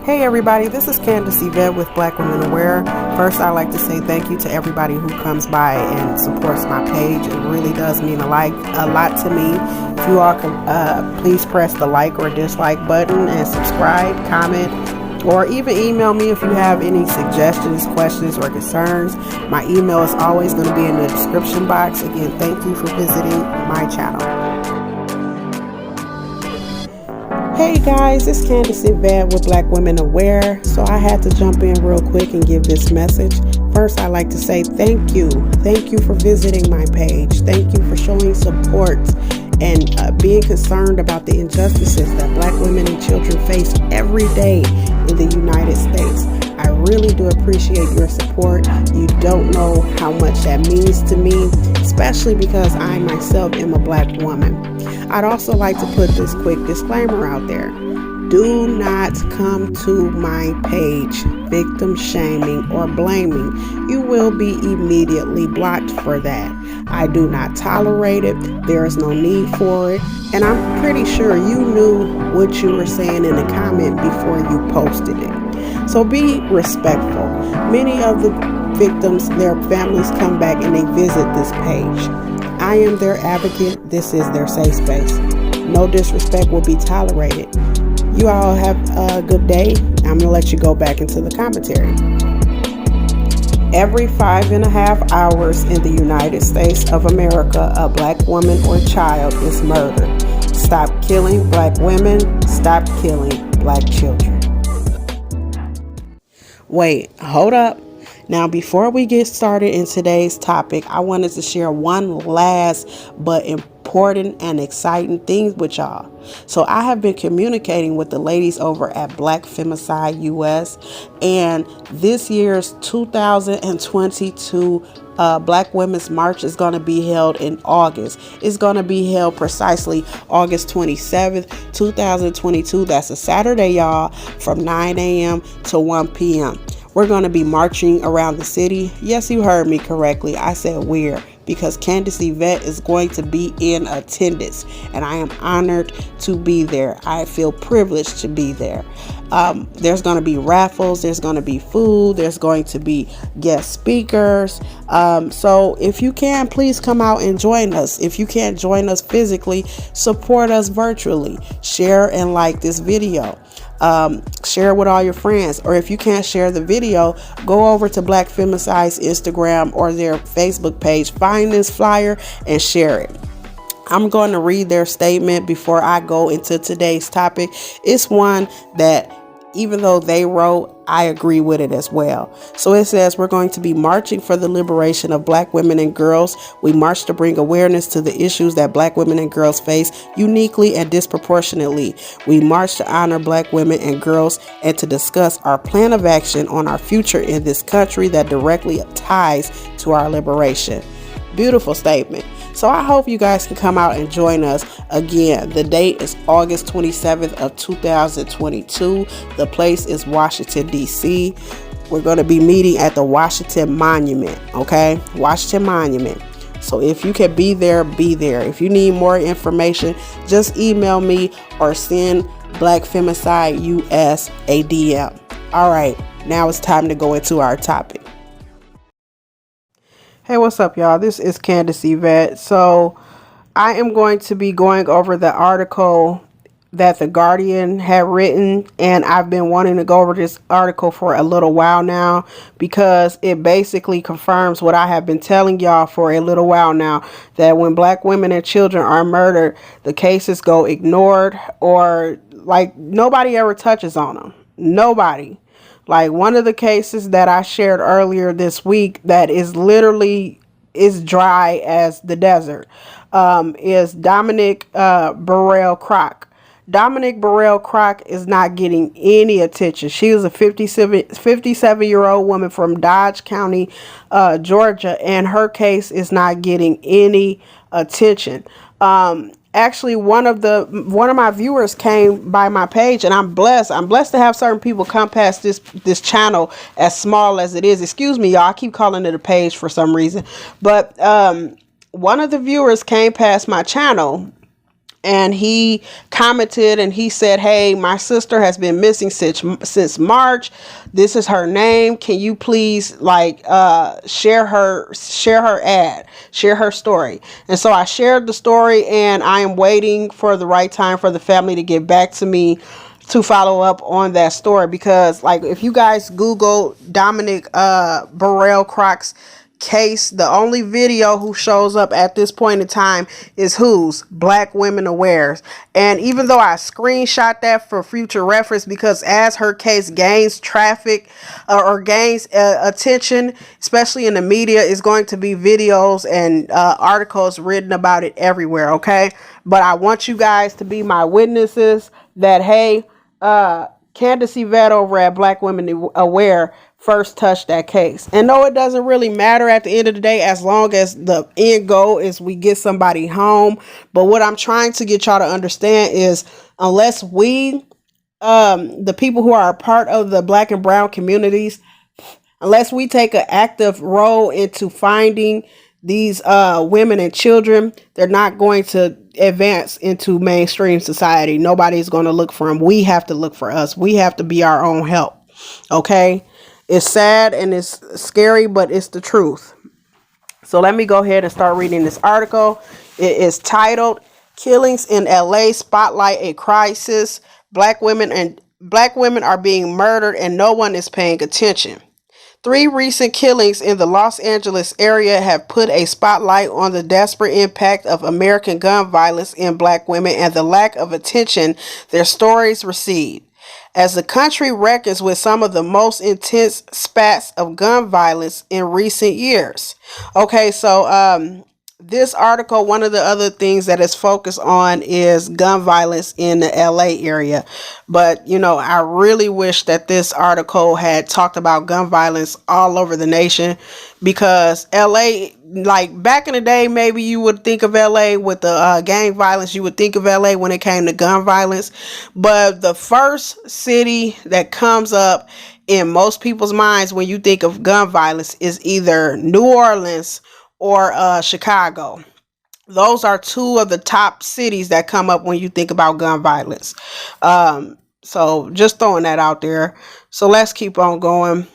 Hey everybody, this is Candace Yvette with Blackwomenaware. First, I'd like to say thank you to everybody who comes by and supports my page. It really does mean a lot to me. If you all can please press the like or dislike button and subscribe, comment, or even email me if you have any suggestions, questions, or concerns. My email is always going to be in the description box. Again, thank you for visiting my channel. Hey guys, it's Candace Yvette with Blackwomenaware. So I had to jump in real quick and give this message. First, I'd like to say thank you. Thank you for visiting my page. Thank you for showing support and being concerned about the injustices that Black women and children face every day in the United States. I really do appreciate your support. You don't know how much that means to me, especially because I myself am a Black woman. I'd also like to put this quick disclaimer out there. Do not come to my page victim shaming or blaming. You will be immediately blocked for that. I do not tolerate it. There is no need for it. And I'm pretty sure you knew what you were saying in the comment before you posted it. So be respectful. Many of the victims, their families come back and they visit this page. I am their advocate. This is their safe space. No disrespect will be tolerated. You all have a good day. I'm going to let you go back into the commentary. Every 5.5 hours in the United States of America, a Black woman or child is murdered. Stop killing Black women. Stop killing Black children. Wait, hold up. Now, before we get started in today's topic, I wanted to share one last but important and exciting thing with y'all. So I have been communicating with the ladies over at Black Femicide US, and this year's 2022 Black Women's March is going to be held in August. It's going to be held precisely August 27th, 2022. That's a Saturday, y'all, from 9 a.m. to 1 p.m. We're going to be marching around the city. Yes, you heard me correctly. I said we're, because Candace Yvette is going to be in attendance, and I am honored to be there. I feel privileged to be there. There's going to be raffles. There's going to be food. There's going to be guest speakers. So if you can, please come out and join us. If you can't join us physically, support us virtually. Share and like this video. Share it with all your friends, or if you can't share the video, go over to Black Femicide's Instagram or their Facebook page, find this flyer and share it. I'm going to read their statement before I go into today's topic. It's one that, even though they wrote, I agree with it as well. So it says, we're going to be marching for the liberation of Black women and girls. We march to bring awareness to the issues that Black women and girls face uniquely and disproportionately. We march to honor Black women and girls and to discuss our plan of action on our future in this country that directly ties to our liberation. Beautiful statement. So I hope you guys can come out and join us. Again, the date is August 27th of 2022. The place is Washington, D.C. We're going to be meeting at the Washington Monument, okay? Washington Monument. So if you can be there, be there. If you need more information, just email me or send Black Femicide US a DM. All right, now it's time to go into our topic. Hey, what's up, y'all? This is Candace Yvette. So I am going to be going over the article that The Guardian had written, and I've been wanting to go over this article for a little while now because it basically confirms what I have been telling y'all for a little while now, that when Black women and children are murdered, the cases go ignored, or like nobody ever touches on them. Nobody. Like one of the cases that I shared earlier this week that is literally is dry as the desert is Dominic Burrell Crock. Dominic Burrell Crock is not getting any attention. She was a 57-year-old woman from Dodge County, Georgia, and her case is not getting any attention. Actually, one of my viewers came by my page, and I'm blessed. I'm blessed to have certain people come past this channel, as small as it is. Excuse me, y'all. I keep calling it a page for some reason. But one of the viewers came past my channel, and he commented and he said, "Hey, my sister has been missing since March. This is her name. Can you please share her share her story?" And so I shared the story, and I am waiting for the right time for the family to get back to me to follow up on that story, because like if you guys Google Dominic Burrell Croc's case, the only video who shows up at this point in time is whose? Blackwomenaware. And even though I screenshot that for future reference, because as her case gains traffic or gains attention, especially in the media, is going to be videos and articles written about it everywhere. Okay, but I want you guys to be my witnesses that, hey, Candace Yvette over at Blackwomenaware first touched that case. And no, it doesn't really matter at the end of the day, as long as the end goal is we get somebody home. But what I'm trying to get y'all to understand is, unless we, the people who are a part of the Black and brown communities, unless we take an active role into finding these women and children, they're not going to advance into mainstream society. Nobody's going to look for them. We have to look for us. We have to be our own help. Okay? It's sad and it's scary, but it's the truth. So let me go ahead and start reading this article. It is titled "Killings in LA Spotlight a Crisis. Black women are being murdered and no one is paying attention." 3 recent killings in the Los Angeles area have put a spotlight on the desperate impact of American gun violence in Black women and the lack of attention their stories receive, as the country reckons with some of the most intense spats of gun violence in recent years. Okay, so this article, one of the other things that is focused on is gun violence in the LA area. But, you know, I really wish that this article had talked about gun violence all over the nation, because LA, like back in the day, maybe you would think of LA with the gang violence. You would think of LA when it came to gun violence. But the first city that comes up in most people's minds when you think of gun violence is either New Orleans or Chicago. Those are 2 of the top cities that come up when you think about gun violence. So just throwing that out there. So let's keep on going.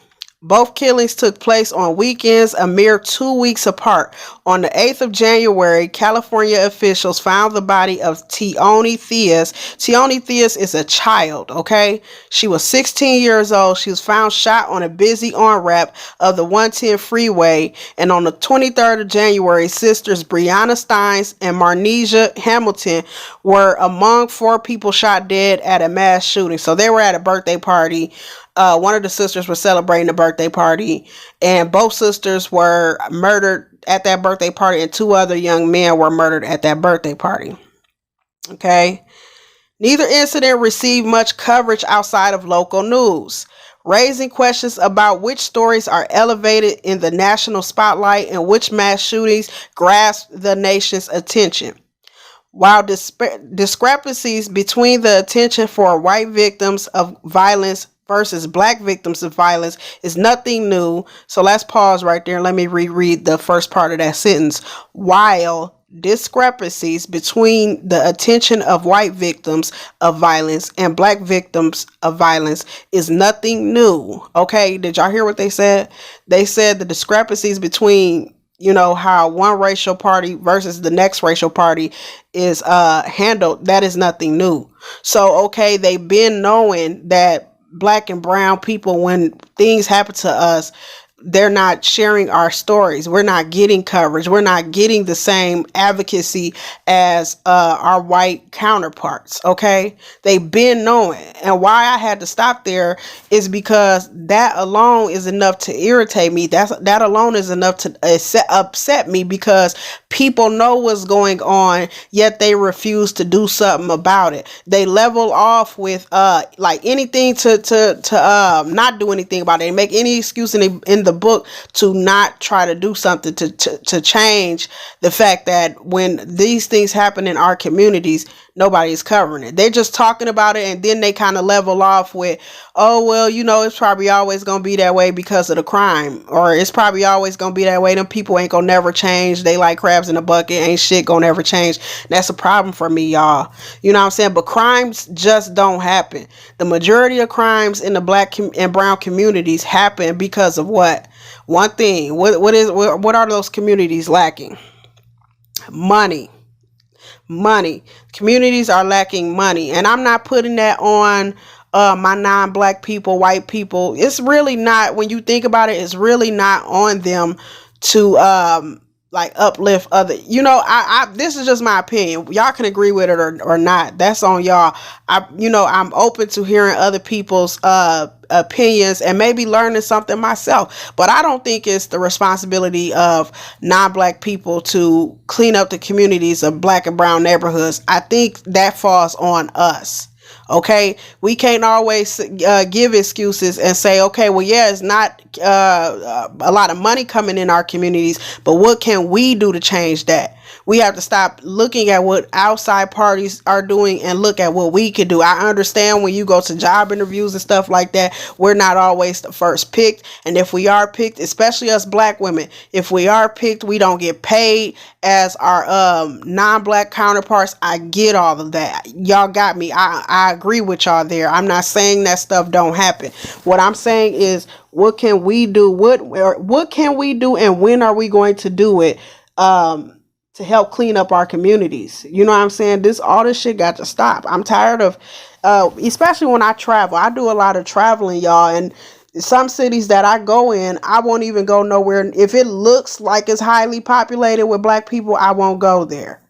Both killings took place on weekends, a mere 2 weeks apart. On the 8th of January, California officials found the body of Tioni Theus. Tioni Theus is a child, okay? She was 16 years old. She was found shot on a busy on-ramp of the 110 freeway. And on the 23rd of January, sisters Brianna Steins and Marnesia Hamilton were among 4 people shot dead at a mass shooting. So they were at a birthday party. One of the sisters was celebrating a birthday party, and both sisters were murdered at that birthday party, and 2 other young men were murdered at that birthday party. Okay. Neither incident received much coverage outside of local news, raising questions about which stories are elevated in the national spotlight and which mass shootings grasp the nation's attention. While discrepancies between the attention for white victims of violence versus Black victims of violence is nothing new. So let's pause right there and let me reread the first part of that sentence. While discrepancies between the attention of white victims of violence and Black victims of violence is nothing new. Okay, did y'all hear what they said? They said the discrepancies between, you know, how one racial party versus the next racial party is handled, that is nothing new. So, okay, they've been knowing that Black and brown people, when things happen to us, they're not sharing our stories. We're not getting coverage. We're not getting the same advocacy as our white counterparts. Okay, they've been knowing, and why I had to stop there is because that alone is enough to irritate me. That alone is enough to upset me, because people know what's going on, yet they refuse to do something about it. They level off with like anything to not do anything about it. They make any excuse in the book to not try to do something to change the fact that when these things happen in our communities, nobody's covering it. They're just talking about it, and then they kind of level off with, oh, well, it's probably always going to be that way because of the crime, or it's probably always going to be that way. Them people ain't going to never change. They like crabs in a bucket. Ain't shit going to ever change. That's a problem for me, y'all. You know what I'm saying? But crimes just don't happen. The majority of crimes in the black and brown communities happen because of what? One thing. What are those communities lacking? Money. Communities are lacking money, and I'm not putting that on my non-black people, white people. It's really not, when you think about it, it's really not on them to like uplift other, I this is just my opinion. Y'all can agree with it or not. That's on y'all. I'm open to hearing other people's opinions and maybe learning something myself, but I don't think it's the responsibility of non-black people to clean up the communities of black and brown neighborhoods. I think that falls on us. Okay, we can't always give excuses and say, okay, well, yeah, it's not a lot of money coming in our communities, but what can we do to change that? We have to stop looking at what outside parties are doing and look at what we can do. I understand when you go to job interviews and stuff like that, we're not always the first picked. And if we are picked, especially us black women, if we are picked, we don't get paid as our non-black counterparts. I get all of that. Y'all got me. I agree with y'all there. I'm not saying that stuff don't happen. What I'm saying is, what can we do? What can we do, and when are we going to do it? To help clean up our communities. You know what I'm saying? All this shit got to stop. I'm tired of, especially when I travel. I do a lot of traveling, y'all, and some cities that I go in, I won't even go nowhere. If it looks like it's highly populated with black people, I won't go there.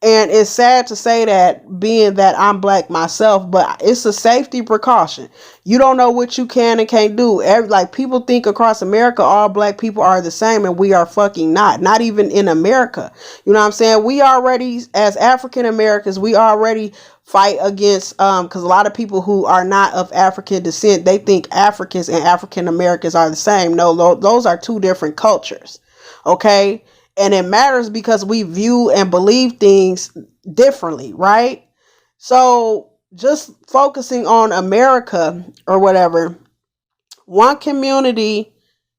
And it's sad to say that, being that I'm black myself, but it's a safety precaution. You don't know what you can and can't do. Like, people think across America, all black people are the same, and we are fucking not even in America. You know what I'm saying? We already, as African Americans, we already fight against, because a lot of people who are not of African descent, they think Africans and African Americans are the same. No, those are two different cultures. Okay. And it matters because we view and believe things differently, right? So just focusing on America or whatever, one community,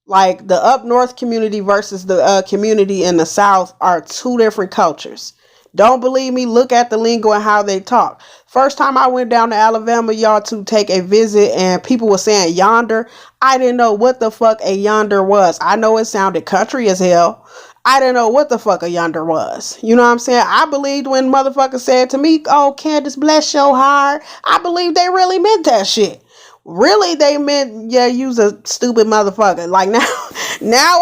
like the up north community versus the community in the south, are two different cultures. Don't believe me? Look at the lingo and how they talk. First time I went down to Alabama, y'all, to take a visit, and people were saying yonder. I didn't know what the fuck a yonder was. I know it sounded country as hell. I didn't know what the fuck a yonder was. You know what I'm saying? I believed when motherfuckers said to me, oh, Candace, bless your heart. I believe they really meant that shit. Really, they meant, yeah, you's a stupid motherfucker. Like, now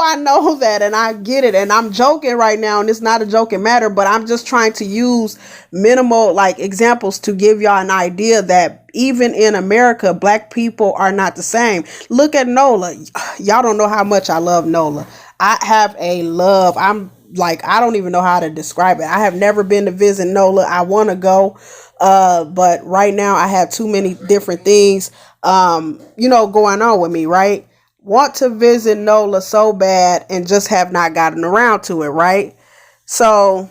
I know that, and I get it, and I'm joking right now, and it's not a joking matter, but I'm just trying to use minimal, like, examples to give y'all an idea that even in America, black people are not the same. Look at NOLA. Y'all don't know how much I love NOLA. I have a love. I'm like, I don't even know how to describe it. I have never been to visit NOLA. I want to go. But right now I have too many different things, going on with me, right? Want to visit NOLA so bad and just have not gotten around to it, right? So,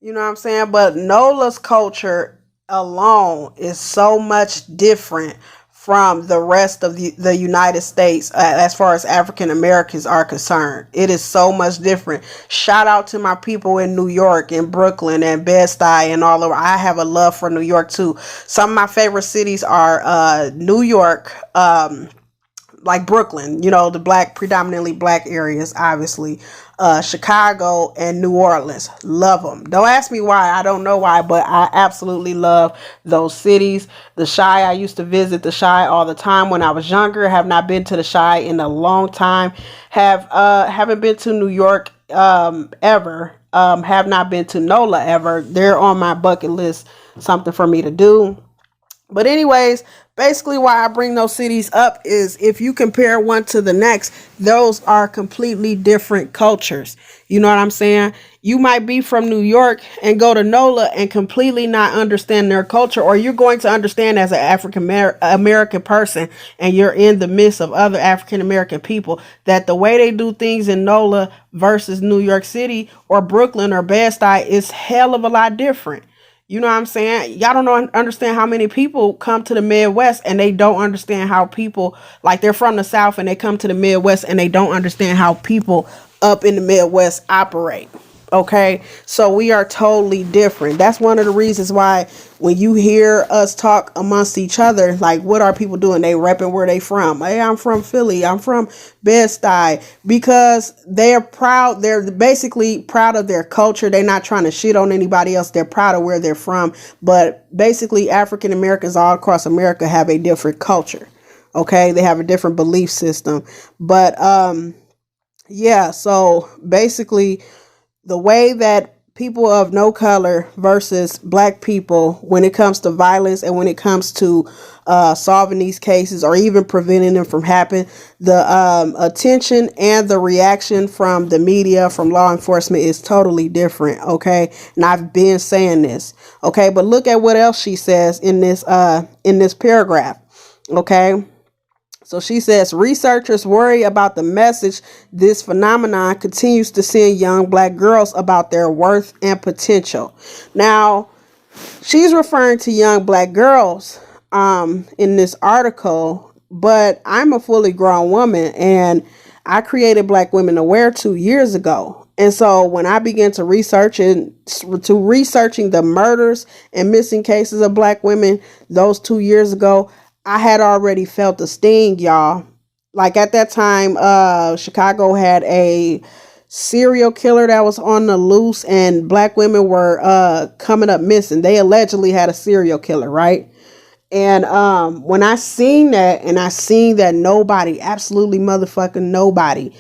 you know what I'm saying? But NOLA's culture alone is so much different from the rest of the United States as far as African Americans are concerned. It is so much different. Shout out to my people in New York and Brooklyn and Bed-Stuy and all over. I have a love for New York too. Some of my favorite cities are New York, like Brooklyn, the predominantly black areas, obviously, Chicago and New Orleans. Love them. Don't ask me why. I don't know why, but I absolutely love those cities. The Chi, I used to visit the Chi all the time when I was younger. Have not been to the Chi in a long time. Haven't been to New York ever. Have not been to NOLA ever. They're on my bucket list. Something for me to do. But anyways, basically why I bring those cities up is if you compare one to the next, those are completely different cultures. You know what I'm saying? You might be from New York and go to NOLA and completely not understand their culture, or you're going to understand as an African American person and you're in the midst of other African American people that the way they do things in NOLA versus New York City or Brooklyn or Bed-Stuy is hell of a lot different. You know what I'm saying? Y'all don't know, understand how many people come to the Midwest and they don't understand how people, like they're from the South and they come to the Midwest and they don't understand how people up in the Midwest operate. Okay, so we are totally different. That's one of the reasons why when you hear us talk amongst each other, like what are people doing? They repping where they from. Hey, I'm from Philly. I'm from Bed-Stuy, because they're proud. They're basically proud of their culture. They're not trying to shit on anybody else. They're proud of where they're from. But basically, African Americans all across America have a different culture. Okay, they have a different belief system. But yeah, so basically the way that people of no color versus black people, when it comes to violence and when it comes to solving these cases or even preventing them from happening, the attention and the reaction from the media, from law enforcement is totally different. Okay. And I've been saying this. Okay. But look at what else she says in this paragraph. Okay. So she says, researchers worry about the message this phenomenon continues to send young black girls about their worth and potential. Now, she's referring to young black girls in this article, but I'm a fully grown woman and I created Blackwomenaware 2 years ago. And so when I began to researching the murders and missing cases of black women those 2 years ago, I had already felt the sting, y'all. Like at that time, Chicago had a serial killer that was on the loose and black women were coming up missing. They allegedly had a serial killer, right? And when I seen that and I seen that nobody, absolutely motherfucking nobody,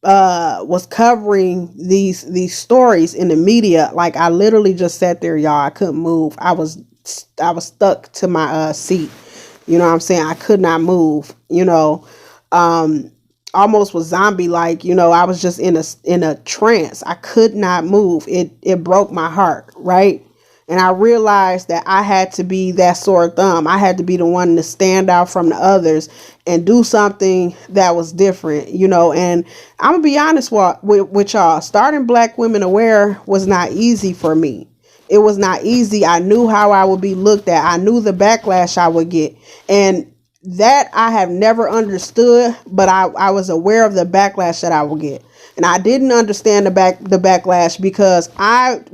was covering these stories in the media, like I literally just sat there, y'all. I couldn't move. I was stuck to my seat. You know what I'm saying? I could not move, almost was zombie like, I was just in a trance. I could not move. It broke my heart. Right. And I realized that I had to be that sore thumb. I had to be the one to stand out from the others and do something that was different, and I'm gonna be honest with y'all. Starting Blackwomenaware was not easy for me. It was not easy. I knew how I would be looked at. I knew the backlash I would get. And that I have never understood, but I was aware of the backlash that I would get. And I didn't understand the backlash because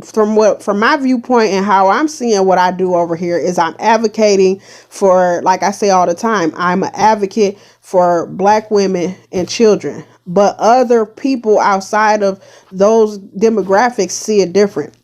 from my viewpoint and how I'm seeing what I do over here is I'm advocating for, like I say all the time, I'm an advocate for black women and children. But other people outside of those demographics see it different.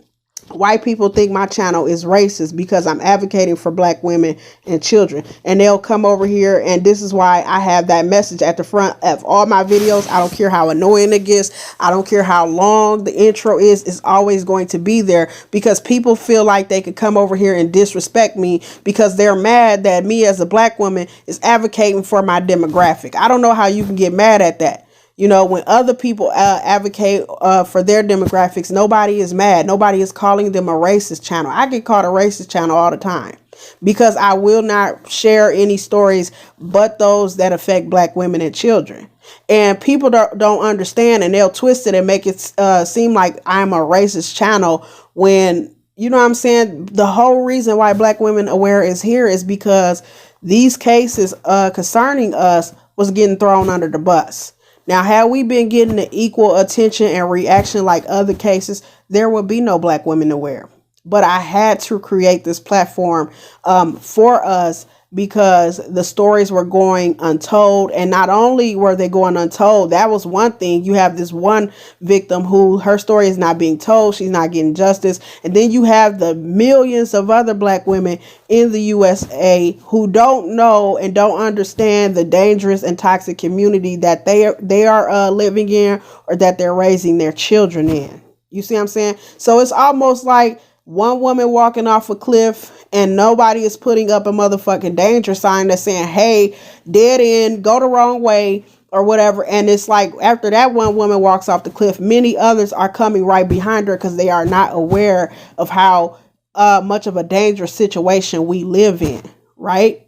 White people think my channel is racist because I'm advocating for black women and children, and they'll come over here, and this is why I have that message at the front of all my videos. I don't care how annoying it gets. I don't care how long the intro is. It's always going to be there because people feel like they could come over here and disrespect me because they're mad that me as a black woman is advocating for my demographic. I don't know how you can get mad at that. When other people advocate for their demographics, nobody is mad. Nobody is calling them a racist channel. I get called a racist channel all the time because I will not share any stories but those that affect black women and children. And people don't understand, and they'll twist it and make it seem like I'm a racist channel when, you know what I'm saying? The whole reason why Blackwomenaware is here is because these cases concerning us was getting thrown under the bus. Now, had we been getting the equal attention and reaction like other cases, there would be no Blackwomenaware. But I had to create this platform for us because the stories were going untold. And not only were they going untold, that was one thing. You have this one victim who her story is not being told. She's not getting justice. And then you have the millions of other black women in the USA who don't know and don't understand the dangerous and toxic community that they are living in or that they're raising their children in. You see what I'm saying? So it's almost like one woman walking off a cliff and nobody is putting up a motherfucking danger sign that's saying, hey, dead end, go the wrong way, or whatever. And it's like, after that one woman walks off the cliff, many others are coming right behind her because they are not aware of how much of a dangerous situation we live in, right?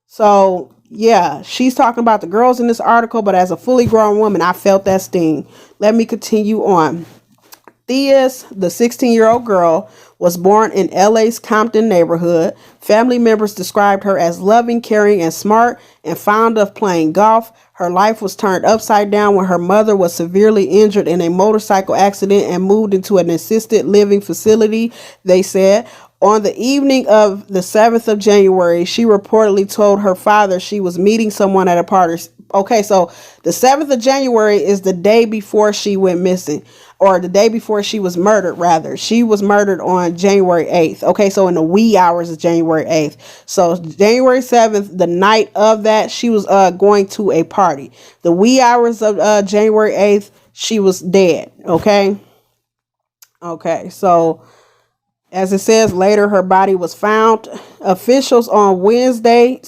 So yeah, she's talking about the girls in this article, but as a fully grown woman, I felt that sting. Let me continue on. Theus, the 16-year-old girl, was born in LA's Compton neighborhood. Family members described her as loving, caring, and smart, and fond of playing golf. Her life was turned upside down when her mother was severely injured in a motorcycle accident and moved into an assisted living facility, they said. On the evening of the 7th of January, she reportedly told her father she was meeting someone at a party. Okay, so the 7th of January is the day before she went missing, or the day before she was murdered, rather. She was murdered on January 8th. Okay, so in the wee hours of January 8th. So January 7th, the night of that, she was going to a party. The wee hours of January 8th, she was dead. Okay. Okay, so as it says, later her body was found. Officials said on Wednesday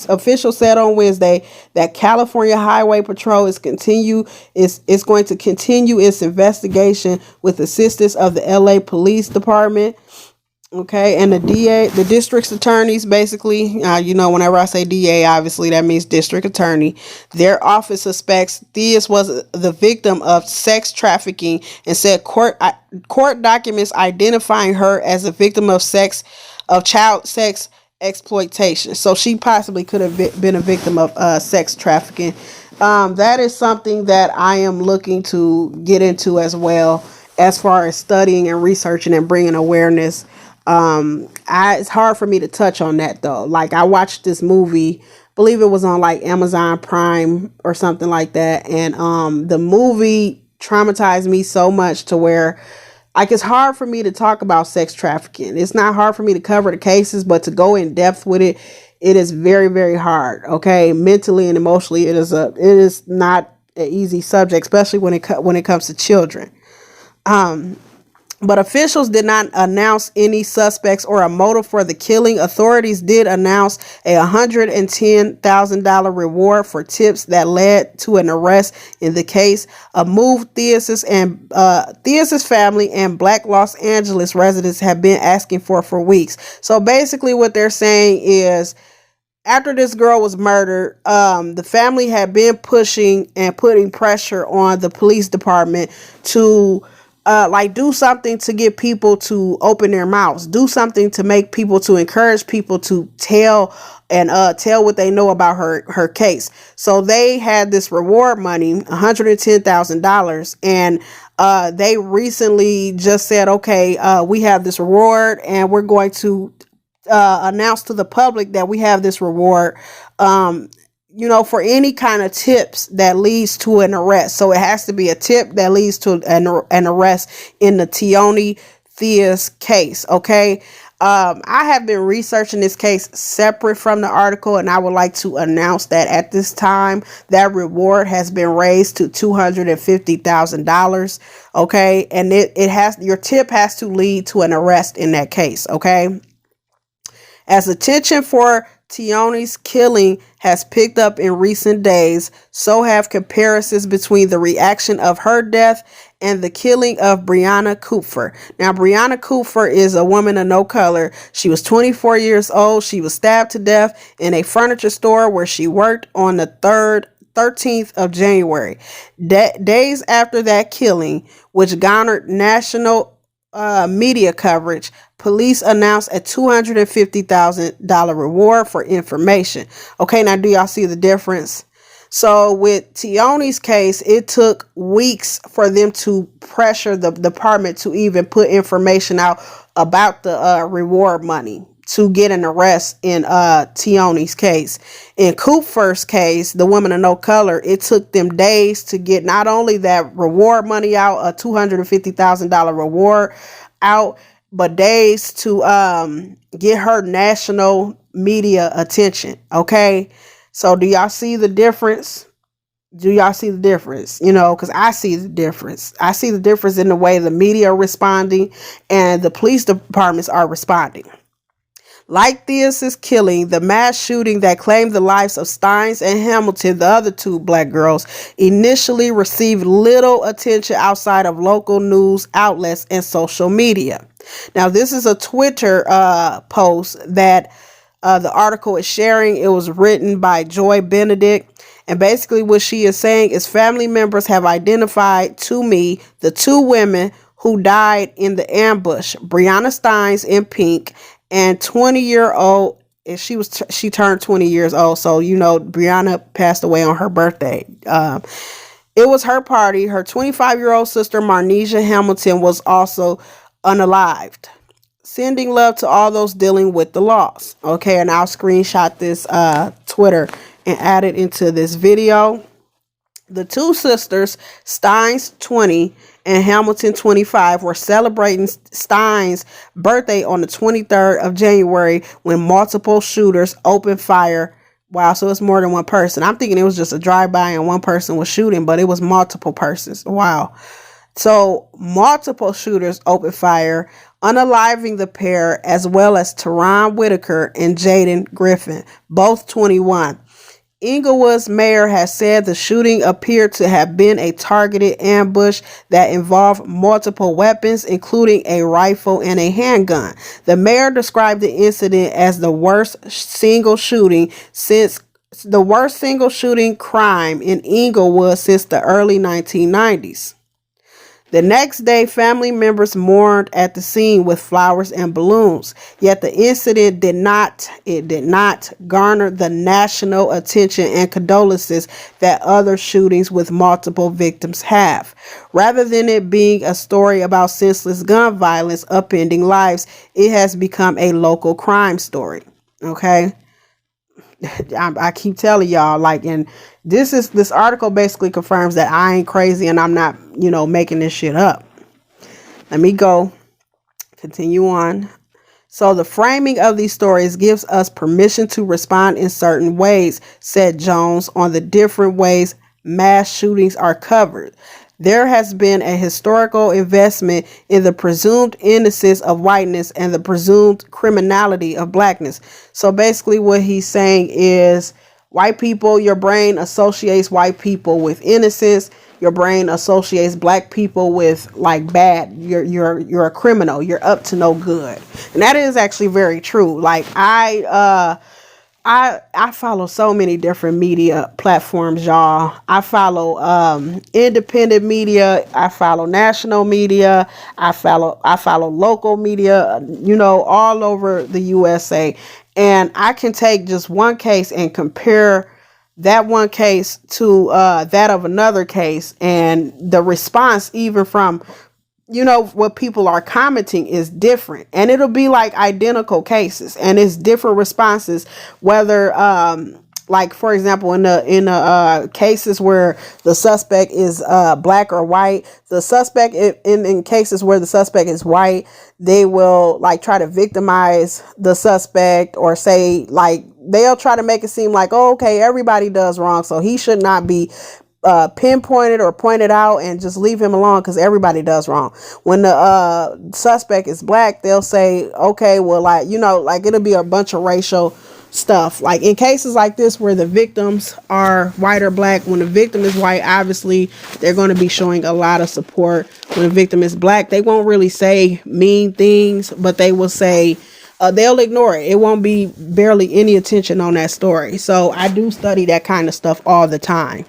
that California Highway Patrol is going to continue its investigation with assistance of the LA Police Department. Okay, and the district's attorneys, basically, whenever I say DA, obviously that means district attorney. Their office suspects Theus was the victim of sex trafficking and said court documents identifying her as a victim of child sex exploitation. So she possibly could have been a victim of sex trafficking. That is something that I am looking to get into as well, as far as studying and researching and bringing awareness. It's hard for me to touch on that though. Like, I watched this movie, believe it was on like Amazon Prime or something like that, and the movie traumatized me so much to where, like, it's hard for me to talk about sex trafficking. It's not hard for me to cover the cases, but to go in depth with it, it is very, very hard. Okay, mentally and emotionally, it is not an easy subject, especially when it comes to children. But officials did not announce any suspects or a motive for the killing. Authorities did announce a $110,000 reward for tips that led to an arrest in the case, a move Theus's family and Black Los Angeles residents have been asking for weeks. So basically what they're saying is, after this girl was murdered, the family had been pushing and putting pressure on the police department to do something to get people to open their mouths, do something to encourage people to tell what they know about her case. So they had this reward money, $110,000, and they recently just said, okay, we have this reward, and we're going to announce to the public that we have this reward, for any kind of tips that leads to an arrest. So it has to be a tip that leads to an arrest in the Tione Theus case. Okay. I have been researching this case separate from the article, and I would like to announce that at this time, that reward has been raised to $250,000. Okay. And your tip has to lead to an arrest in that case. Okay. As attention for Tione's killing has picked up in recent days, so have comparisons between the reaction of her death and the killing of Brianna Kupfer. Now, Brianna Kupfer is a woman of no color. She was 24 years old. She was stabbed to death in a furniture store where she worked on the 13th of January. Days after that killing, which garnered national media coverage, police announced a $250,000 reward for information. Okay, now do y'all see the difference? So with Tione's case, it took weeks for them to pressure the department to even put information out about the reward money to get an arrest in Tione's case. In Kupfer's case, the woman of no color, it took them days to get not only that reward money out, a $250,000 reward out, but days to get her national media attention. Okay, so do y'all see the difference? Do y'all see the difference? Because I see the difference. I see the difference in the way the media are responding and the police departments are responding. Like Theus's killing, the mass shooting that claimed the lives of Steins and Hamilton, the other two black girls, initially received little attention outside of local news outlets and social media. Now, this is a Twitter post that the article is sharing. It was written by Joy Benedict. And basically what she is saying is family members have identified to me the two women who died in the ambush, Breonna Steins in pink and 20-year-old, and she turned 20 years old. So, Breonna passed away on her birthday. It was her party. Her 25-year-old sister, Marnesia Hamilton, was also unalived. Sending love to all those dealing with the loss. Okay, and I'll screenshot this Twitter and add it into this video. The two sisters, Steins 20 and Hamilton 25, were celebrating Steins' birthday on the 23rd of January when multiple shooters opened fire. Wow, so it's more than one person. I'm thinking it was just a drive-by and one person was shooting, but it was multiple persons. Wow. So multiple shooters opened fire, unaliving the pair, as well as Teron Whitaker and Jaden Griffin, both 21. Inglewood's mayor has said the shooting appeared to have been a targeted ambush that involved multiple weapons, including a rifle and a handgun. The mayor described the incident as the worst single shooting crime in Inglewood since the early 1990s. The next day, family members mourned at the scene with flowers and balloons. Yet the incident did not garner the national attention and condolences that other shootings with multiple victims have. Rather than it being a story about senseless gun violence upending lives, it has become a local crime story. Okay? I keep telling y'all, and this article basically confirms that I ain't crazy and I'm not, making this shit up. Let me continue on. So the framing of these stories gives us permission to respond in certain ways, said Jones, on the different ways mass shootings are covered. There has been a historical investment in the presumed innocence of whiteness and the presumed criminality of blackness. So basically what he's saying is white people, your brain associates white people with innocence. Your brain associates black people with bad. You're a criminal. You're up to no good. And that is actually very true. I follow so many different media platforms, y'all. I follow independent media. I follow national media. I follow local media, all over the USA. And I can take just one case and compare that one case to that of another case. And the response, even from what people are commenting, is different, and it'll be identical cases, and it's different responses, whether for example, in the cases where the suspect is black or white, the suspect in cases where the suspect is white, they will try to victimize the suspect, or say they'll try to make it seem oh, okay, everybody does wrong, so he should not be pinpointed or pointed out, and just leave him alone because everybody does wrong. When the suspect is black, they'll say, okay, well, it'll be a bunch of racial stuff. In cases like this where the victims are white or black, when the victim is white, obviously they're going to be showing a lot of support. When the victim is black, they won't really say mean things, but they will say, they'll ignore it. It won't be barely any attention on that story. So I do study that kind of stuff all the time.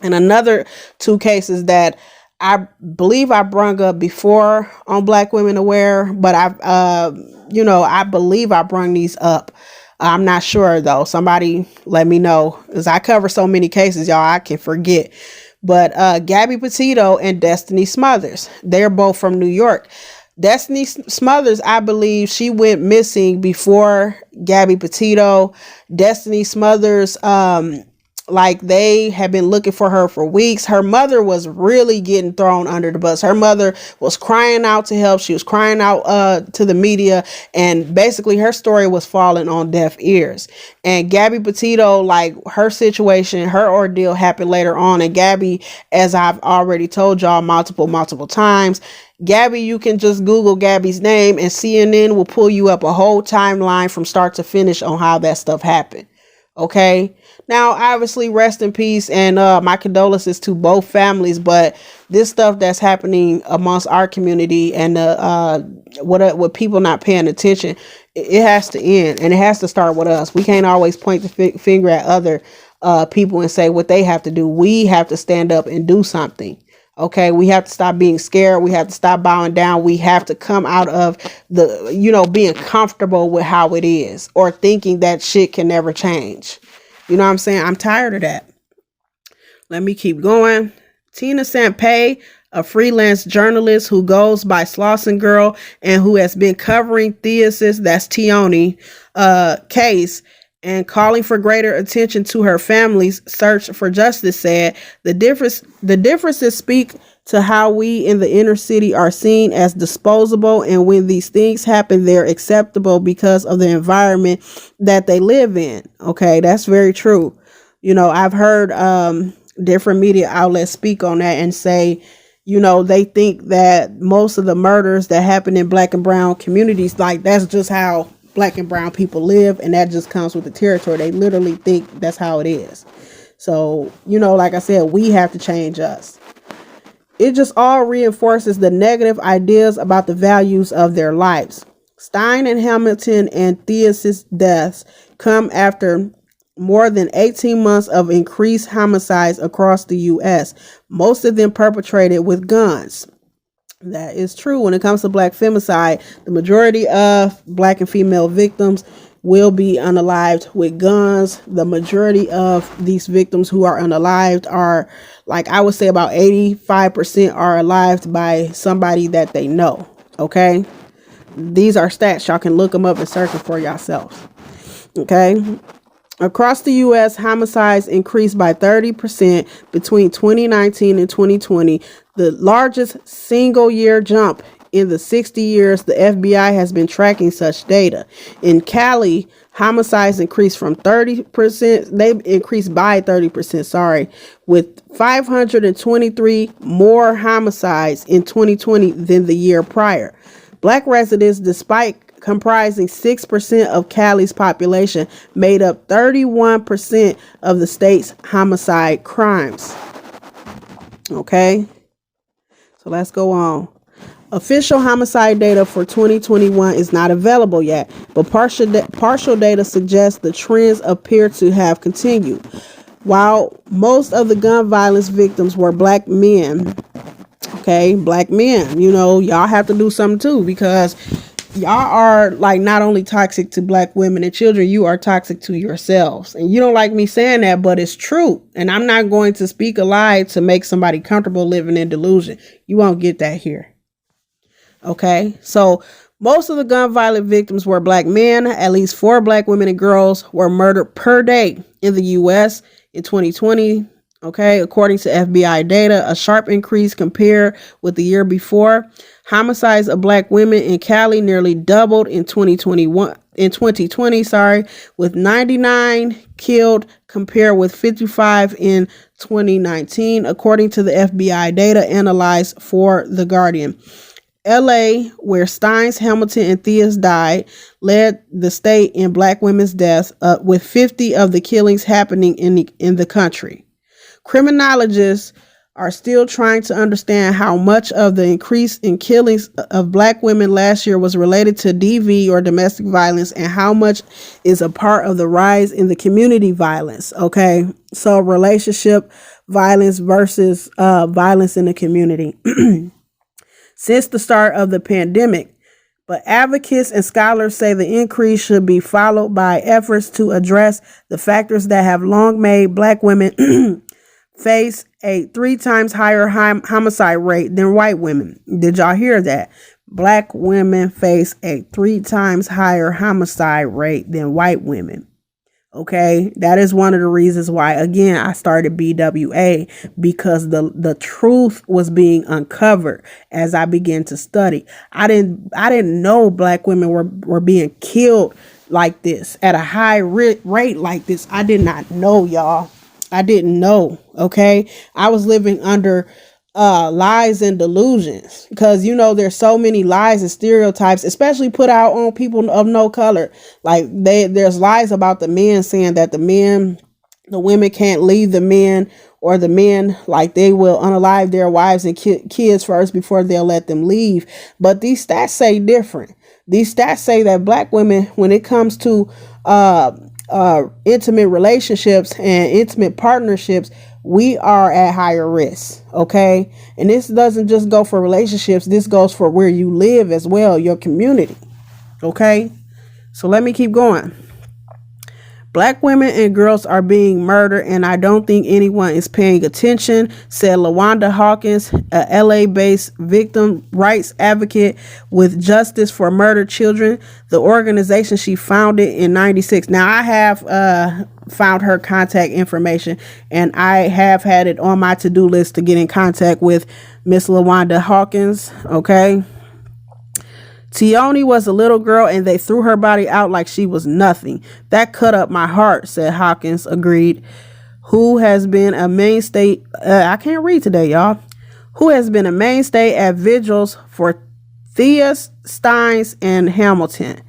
And another two cases that I believe I brung up before on Blackwomenaware, but I believe I brung these up. I'm not sure though. Somebody let me know, because I cover so many cases, y'all, I can forget. But Gabby Petito and Destiny Smothers, they're both from New York. Destiny Smothers, I believe she went missing before Gabby Petito. Destiny Smothers, Like, they have been looking for her for weeks. Her mother was really getting thrown under the bus. Her mother was crying out to help. She was crying out to the media, and basically her story was falling on deaf ears. And Gabby Petito, like, her situation, her ordeal happened later on. And Gabby, as I've already told y'all multiple times, Gabby, you can just Google Gabby's name and CNN will pull you up a whole timeline from start to finish on how that stuff happened. Okay. Now, obviously, rest in peace, and my condolences to both families. But this stuff that's happening amongst our community, and what people not paying attention, it has to end, and it has to start with us. We can't always point the finger at other people and say what they have to do. We have to stand up and do something. Okay, we have to stop being scared. We have to stop bowing down. We have to come out of being comfortable with how it is, or thinking that shit can never change. You know what I'm saying? I'm tired of that. Let me keep going. Tina Sampay, a freelance journalist who goes by Slauson Girl and who has been covering Thea's, that's Tioni, case, and calling for greater attention to her family's search for justice, said the differences speak to how we in the inner city are seen as disposable, and when these things happen, they're acceptable because of the environment that they live in. Okay, that's very true. I've heard different media outlets speak on that and say, they think that most of the murders that happen in Black and brown communities, like, that's just how Black and brown people live, and that just comes with the territory. They literally think that's how it is. So, like I said, we have to change us. It just all reinforces the negative ideas about the values of their lives. Stein and Hamilton and Thea's deaths come after more than 18 months of increased homicides across the U.S., most of them perpetrated with guns. That is true. When it comes to Black femicide, the majority of Black and female victims will be unalived with guns. The majority of these victims who are unalived are, like, I would say about 85% are alived by somebody that they know. Okay. These are stats. Y'all can look them up and search them for yourselves. Okay. Across the U.S., homicides increased by 30% between 2019 and 2020, the largest single year jump in the 60 years the FBI has been tracking such data. In Cali, homicides increased by 30%, with 523 more homicides in 2020 than the year prior. Black residents, despite comprising 6% of Cali's population, made up 31% of the state's homicide crimes. Okay, so let's go on. Official homicide data for 2021 is not available yet, but partial data suggests the trends appear to have continued. While most of the gun violence victims were Black men, okay, Black men, y'all have to do something too, because y'all are, like, not only toxic to Black women and children, you are toxic to yourselves. And you don't like me saying that, but it's true. And I'm not going to speak a lie to make somebody comfortable living in delusion. You won't get that here. Okay, so most of the gun violent victims were Black men. At least 4 Black women and girls were murdered per day in the U.S. in 2020. Okay, according to FBI data, a sharp increase compared with the year before. Homicides of Black women in Cali nearly doubled in 2020, with 99 killed compared with 55 in 2019, according to the FBI data analyzed for The Guardian. LA, where Steins, Hamilton, and Thea's died, led the state in Black women's deaths, with 50 of the killings happening in the country. Criminologists are still trying to understand how much of the increase in killings of Black women last year was related to DV or domestic violence, and how much is a part of the rise in the community violence. Okay, so relationship violence versus violence in the community. Since the start of the pandemic, but advocates and scholars say the increase should be followed by efforts to address the factors that have long made Black women face a 3 times higher homicide rate than white women. Did y'all hear that? Black women face a 3 times higher homicide rate than white women. Okay, that is one of the reasons why, again, I started BWA, because the truth was being uncovered as I began to study. I didn't know black women were being killed like this at a high rate like this. I did not know, y'all. I didn't know. Okay, I was living under lies and delusions, because there's so many lies and stereotypes, especially put out on people of no color. Like there's lies about the men, saying that the women can't leave the men, or the men, like, they will unalive their wives and kids first before they'll let them leave. But these stats say different. These stats say that black women, when it comes to intimate relationships and intimate partnerships, we are at higher risk. Okay. And this doesn't just go for relationships. This goes for where you live as well, your community. Okay. So let me keep going. Black women and girls are being murdered, and I don't think anyone is paying attention, said LaWanda Hawkins, a LA-based victim rights advocate with Justice for Murdered Children, the organization she founded in 96. Now, I have found her contact information, and I have had it on my to-do list to get in contact with Miss LaWanda Hawkins. Okay. Tioni was a little girl, and they threw her body out like she was nothing. That cut up my heart, said Hawkins, agreed. Who has been a mainstay, I can't read today, y'all. Who has been a mainstay at vigils for Thea Steins and Hamilton.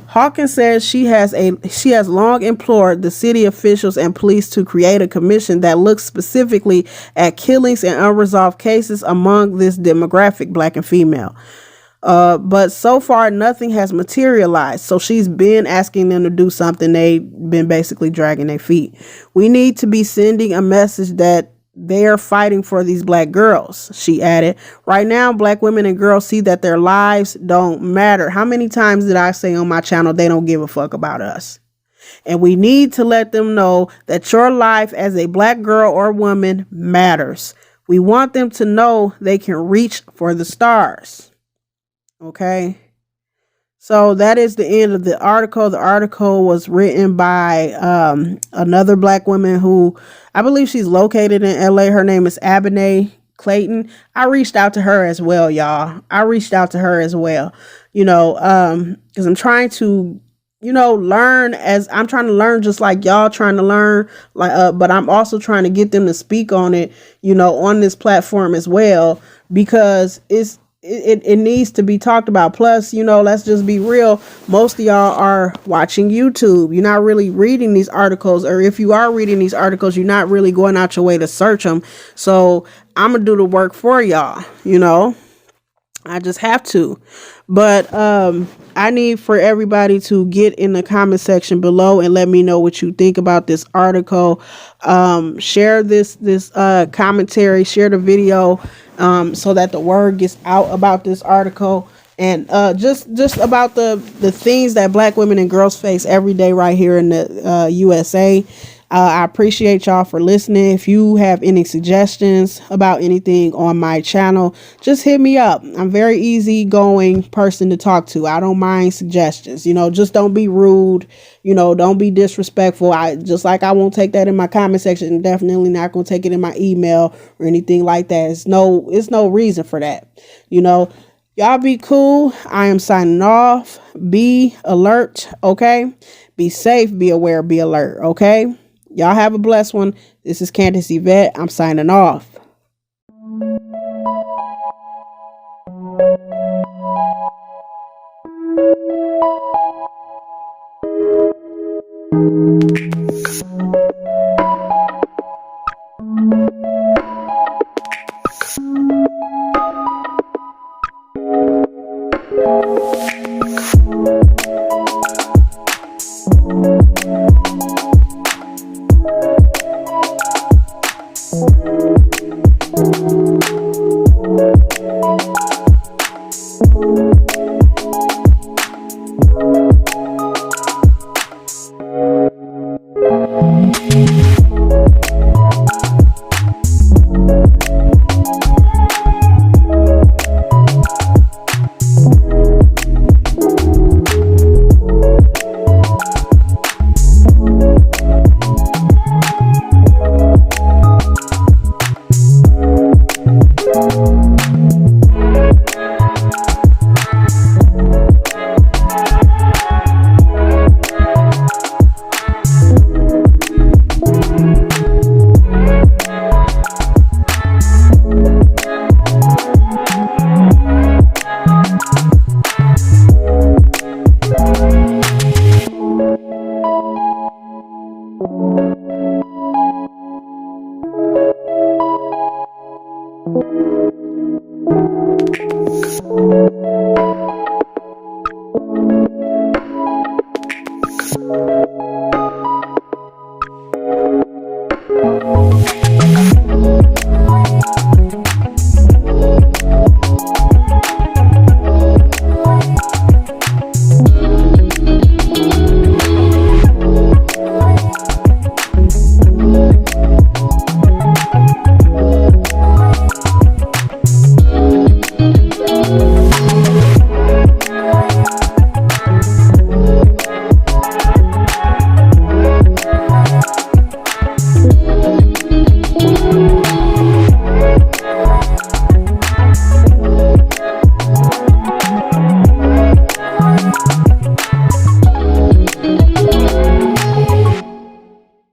Hawkins says she has long implored the city officials and police to create a commission that looks specifically at killings and unresolved cases among this demographic, black and female. But so far nothing has materialized. So she's been asking them to do something. They've been basically dragging their feet. We need to be sending a message that they are fighting for these black girls, she added. Right now, black women and girls see that their lives don't matter. How many times did I say on my channel, they don't give a fuck about us? And we need to let them know that your life as a black girl or woman matters. We want them to know they can reach for the stars. Okay, so that is the end of the article. The article was written by another black woman who I believe she's located in LA. Her name is Abinay Clayton. I reached out to her as well, y'all. Because I'm trying to, learn, as I'm trying to learn just like y'all trying to learn, but I'm also trying to get them to speak on it, on this platform as well, because it needs to be talked about. Plus, let's just be real. Most of y'all are watching YouTube. You're not really reading these articles, or if you are reading these articles, you're not really going out your way to search them. So I'm gonna do the work for y'all. I just have to. But I need for everybody to get in the comment section below and let me know what you think about this article. Share this commentary, share the video, so that the word gets out about this article, and just about the things that black women and girls face every day right here in the USA. I appreciate y'all for listening. If you have any suggestions about anything on my channel, just hit me up. I'm a very easygoing person to talk to. I don't mind suggestions. Just don't be rude. Don't be disrespectful. I won't take that in my comment section. Definitely not going to take it in my email or anything like that. It's no reason for that. Y'all be cool. I am signing off. Be alert. Okay. Be safe. Be aware. Be alert. Okay. Y'all have a blessed one. This is Candace Yvette. I'm signing off.